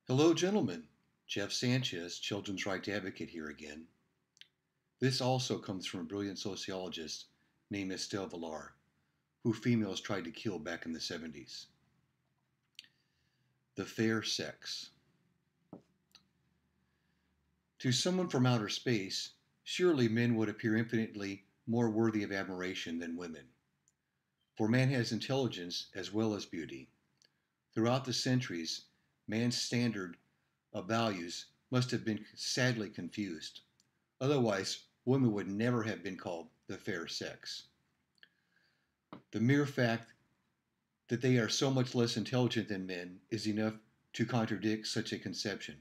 Hello, gentlemen. Jeff Sanchez, children's rights advocate here again. This also comes from a brilliant sociologist named ESTHER Vilar, who females tried to kill back in the 70s. The Fiair Sex. To someone from outer space, surely men would appear infinitely more worthy of admiration than women. For man has intelligence as well as beauty. Throughout the centuries, man's standard of values must have been sadly confused. Otherwise, women would never have been called the fair sex. The mere fact that they are so much less intelligent than men is enough to contradict such a conception.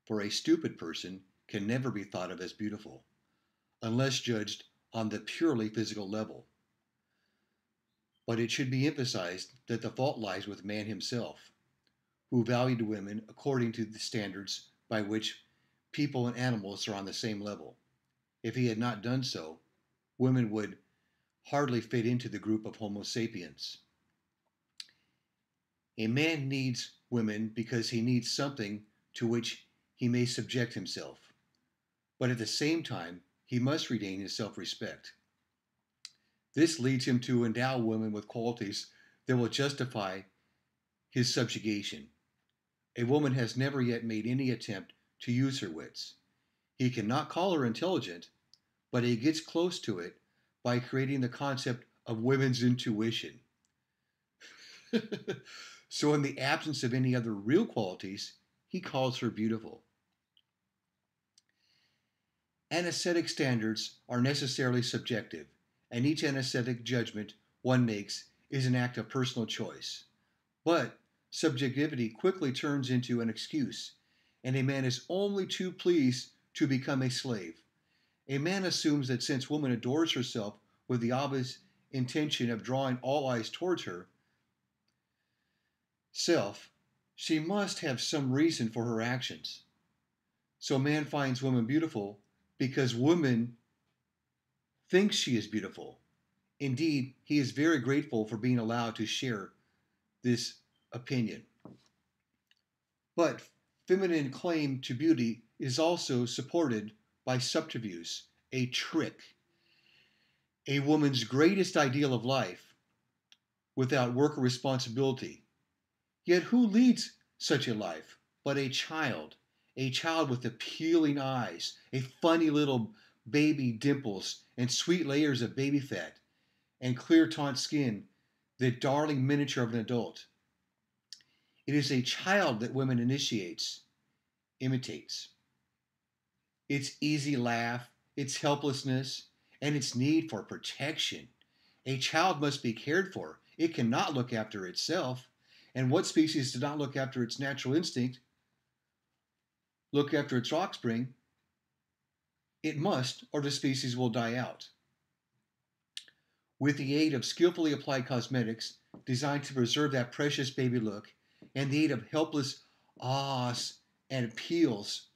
For a stupid person can never be thought of as beautiful, unless judged on the purely physical level. But it should be emphasized that the fault lies with man himself, who valued women according to the standards by which people and animals are on the same level. If he had not done so, women would hardly fit into the group of Homo sapiens. A man needs women because he needs something to which he may subject himself, but at the same time, he must retain his self-respect. This leads him to endow women with qualities that will justify his subjugation. A woman has never yet made any attempt to use her wits. He cannot call her intelligent, but he gets close to it by creating the concept of women's intuition. So in the absence of any other real qualities, he calls her beautiful. Anesthetic standards are necessarily subjective, and each anesthetic judgment one makes is an act of personal choice. But subjectivity quickly turns into an excuse, and a man is only too pleased to become a slave. A man assumes that since woman adores herself with the obvious intention of drawing all eyes towards her self, she must have some reason for her actions. So man finds woman beautiful because woman thinks she is beautiful. Indeed, he is very grateful for being allowed to share this opinion. But feminine claim to beauty is also supported by subterfuge, a trick, a woman's greatest ideal of life without work or responsibility. Yet who leads such a life but a child with appealing eyes, a funny little baby dimples, and sweet layers of baby fat, and clear taunt skin, the darling miniature of an adult. It is a child that women imitates. Its easy laugh, its helplessness, and its need for protection. A child must be cared for. It cannot look after itself. And what species does not look after its natural instinct, look after its offspring? It must, or the species will die out. With the aid of skillfully applied cosmetics designed to preserve that precious baby look, and the aid of helpless ahs and appeals,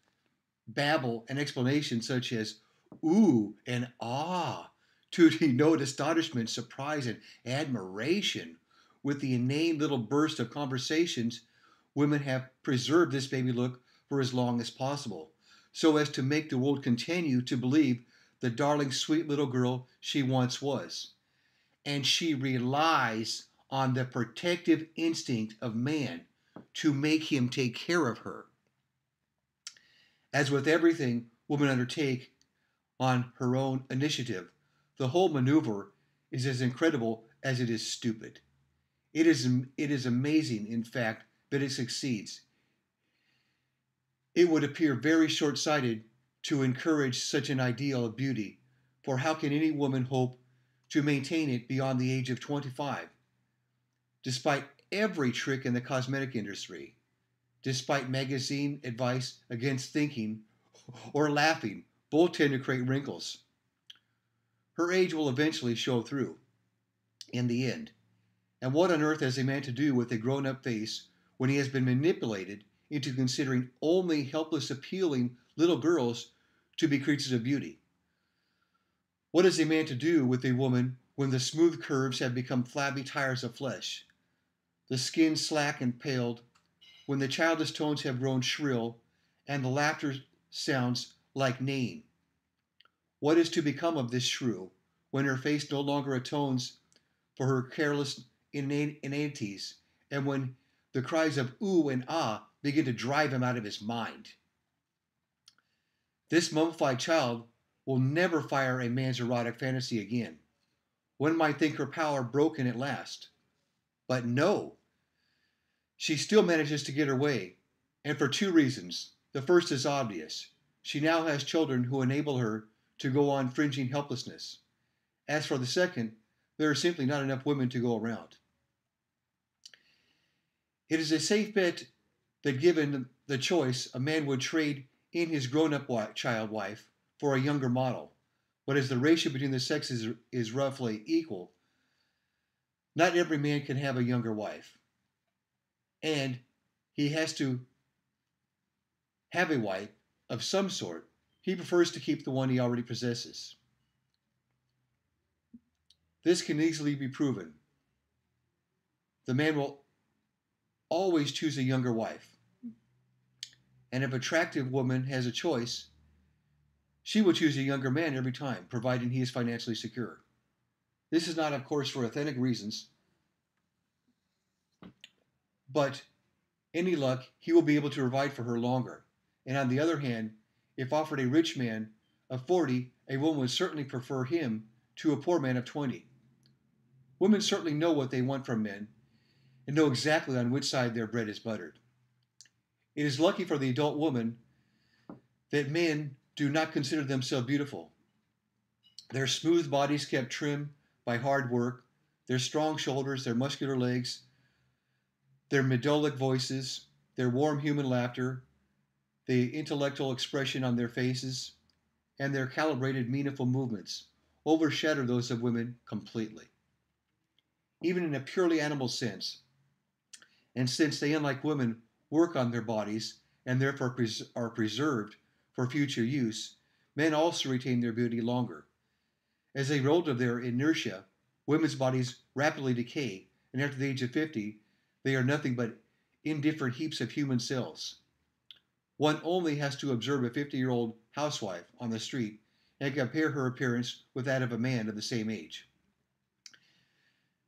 babble, and explanations such as ooh and ah to denote astonishment, surprise, and admiration, with the inane little burst of conversations, women have preserved this baby look for as long as possible, so as to make the world continue to believe the darling, sweet little girl she once was. And she relies on the protective instinct of man to make him take care of her. As with everything women undertake on her own initiative, the whole maneuver is as incredible as it is stupid. It is amazing, in fact, that it succeeds. It would appear very short-sighted to encourage such an ideal of beauty, for how can any woman hope to maintain it beyond the age of 25? Despite every trick in the cosmetic industry, despite magazine advice against thinking or laughing, both tend to create wrinkles. Her age will eventually show through, in the end. And what on earth has a man to do with a grown-up face when he has been manipulated into considering only helpless, appealing little girls to be creatures of beauty? What has a man to do with a woman when the smooth curves have become flabby tires of flesh, the skin slack and paled, when the childish tones have grown shrill and the laughter sounds like neighing? What is to become of this shrew when her face no longer atones for her careless inanities, and when the cries of ooh and ah begin to drive him out of his mind? This mummified child will never fire a man's erotic fantasy again. One might think her power broken at last. But no, she still manages to get her way, and for two reasons. The first is obvious. She now has children who enable her to go on fringing helplessness. As for the second, there are simply not enough women to go around. It is a safe bet that given the choice, a man would trade in his grown-up child wife for a younger model. But as the ratio between the sexes is roughly equal, not every man can have a younger wife. And he has to have a wife of some sort. He prefers to keep the one he already possesses. This can easily be proven. The man will always choose a younger wife. And if an attractive woman has a choice, she will choose a younger man every time, providing he is financially secure. This is not, of course, for authentic reasons, but any luck, he will be able to provide for her longer. And on the other hand, if offered a rich man of 40, a woman would certainly prefer him to a poor man of 20. Women certainly know what they want from men and know exactly on which side their bread is buttered. It is lucky for the adult woman that men do not consider themselves beautiful. Their smooth bodies kept trim by hard work, their strong shoulders, their muscular legs, their melodic voices, their warm human laughter, the intellectual expression on their faces, and their calibrated, meaningful movements overshadow those of women completely. Even in a purely animal sense, and since they, unlike women, work on their bodies and therefore are preserved for future use, men also retain their beauty longer. As a result of their inertia, women's bodies rapidly decay, and after the age of 50, they are nothing but indifferent heaps of human cells. One only has to observe a 50-year-old housewife on the street and compare her appearance with that of a man of the same age.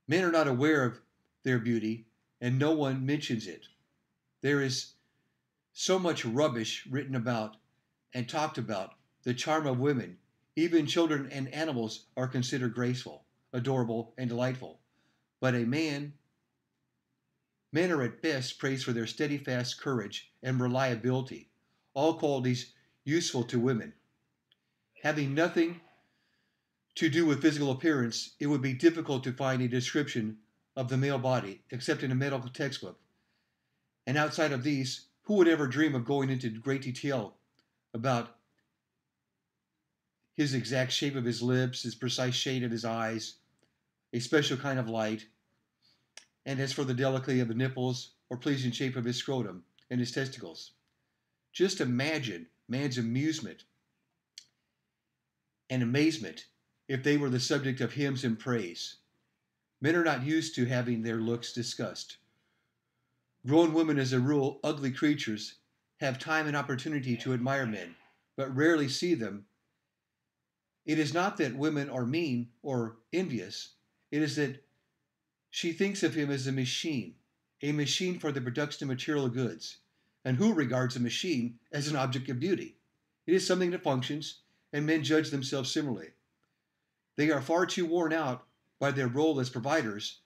Men are not aware of their beauty, and no one mentions it. There is so much rubbish written about and talked about the charm of women. Even children and animals are considered graceful, adorable, and delightful. But men are at best praised for their steadfast courage and reliability, all qualities useful to women. Having nothing to do with physical appearance, it would be difficult to find a description of the male body except in a medical textbook. And outside of these, who would ever dream of going into great detail about his exact shape of his lips, his precise shade of his eyes, a special kind of light, and as for the delicacy of the nipples or pleasing shape of his scrotum and his testicles? Just imagine man's amusement and amazement if they were the subject of hymns and praise. Men are not used to having their looks discussed. Grown women, as a rule, ugly creatures, have time and opportunity to admire men, but rarely see them. It is not that women are mean or envious. It is that she thinks of him as a machine for the production of material goods. And who regards a machine as an object of beauty? It is something that functions, and men judge themselves similarly. They are far too worn out by their role as providers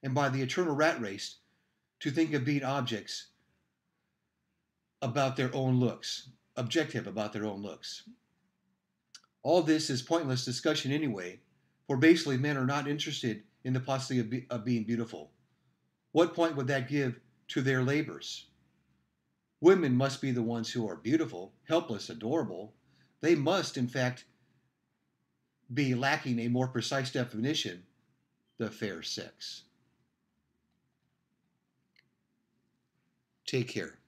and by the eternal rat race to think of being objective about their own looks. All this is pointless discussion anyway, for basically men are not interested in the possibility of being beautiful. What point would that give to their labors? Women must be the ones who are beautiful, helpless, adorable. They must, in fact, be lacking a more precise definition, the fair sex. Take care.